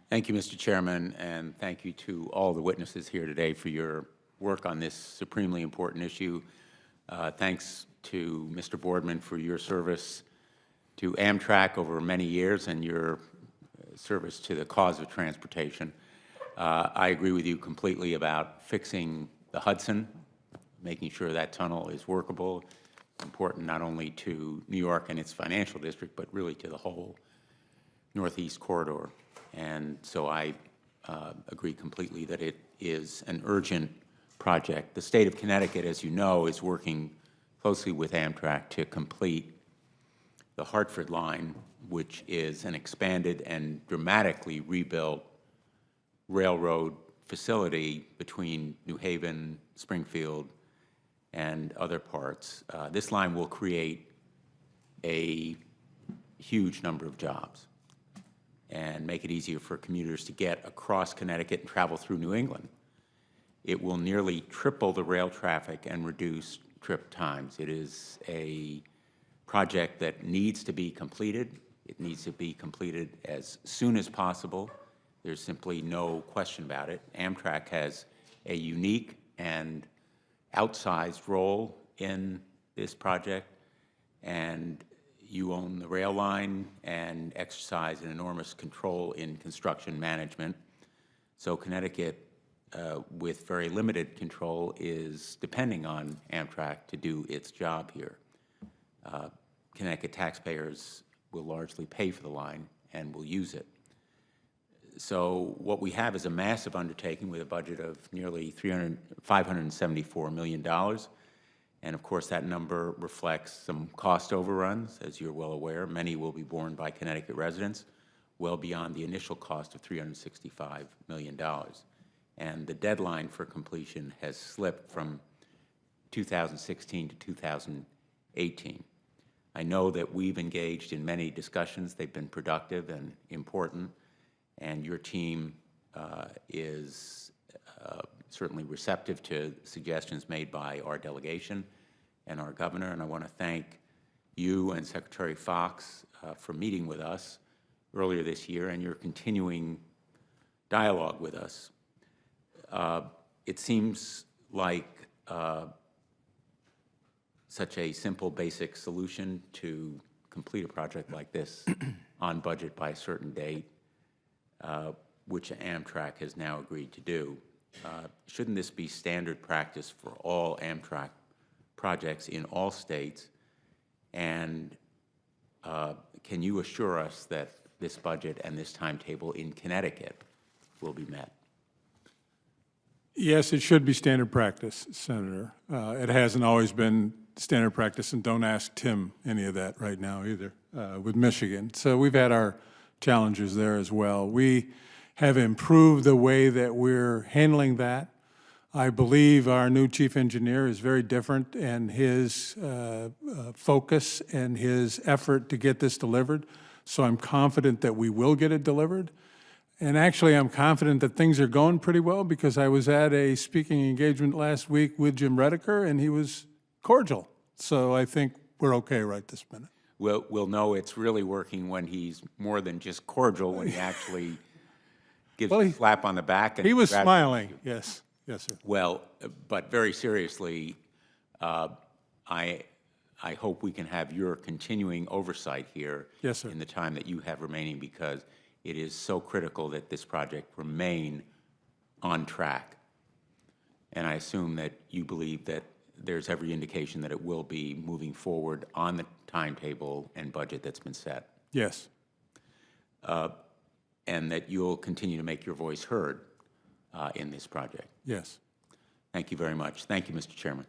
Thank you, Mr. Chairman, and thank you to all the witnesses here today for your work on this supremely important issue. Thanks to Mr. Boardman for your service to Amtrak over many years and your service to the cause of transportation. I agree with you completely about fixing the Hudson, making sure that tunnel is workable, important not only to New York and its financial district, but really to the whole Northeast corridor. And so I agree completely that it is an urgent project. The state of Connecticut, as you know, is working closely with Amtrak to complete the Hartford line, which is an expanded and dramatically rebuilt railroad facility between New Haven, Springfield, and other parts. This line will create a huge number of jobs and make it easier for commuters to get across Connecticut and travel through New England. It will nearly triple the rail traffic and reduce trip times. It is a project that needs to be completed. It needs to be completed as soon as possible. There's simply no question about it. Amtrak has a unique and outsized role in this project, and you own the rail line and exercise an enormous control in construction management. So Connecticut, with very limited control, is depending on Amtrak to do its job here. Connecticut taxpayers will largely pay for the line and will use it. So what we have is a massive undertaking with a budget of nearly $574 million. And of course, that number reflects some cost overruns, as you're well aware. Many will be borne by Connecticut residents, well beyond the initial cost of $365 million. And the deadline for completion has slipped from 2016 to 2018. I know that we've engaged in many discussions. They've been productive and important, and your team is certainly receptive to suggestions made by our delegation and our governor, and I want to thank you and Secretary Fox for meeting with us earlier this year and your continuing dialogue with us. It seems like such a simple, basic solution to complete a project like this on budget by a certain date, which Amtrak has now agreed to do. Shouldn't this be standard practice for all Amtrak projects in all states? And can you assure us that this budget and this timetable in Connecticut will be met? Yes, it should be standard practice, Senator. It hasn't always been standard practice, and don't ask Tim any of that right now either with Michigan. So we've had our challenges there as well. We have improved the way that we're handling that. I believe our new chief engineer is very different in his focus and his effort to get this delivered. So I'm confident that we will get it delivered. And actually, I'm confident that things are going pretty well because I was at a speaking engagement last week with Jim Redeker, and he was cordial. So I think we're okay right this minute. We'll know it's really working when he's more than just cordial, when he actually gives a slap on the back. And he was smiling, yes. Yes, sir. Well, but very seriously, I hope we can have your continuing oversight here yes, sir. In the time that you have remaining, because it is so critical that this project remain on track. And I assume that you believe that there's every indication that it will be moving forward on the timetable and budget that's been set. Yes. And that you'll continue to make your voice heard in this project. Yes. Thank you very much. Thank you, Mr. Chairman.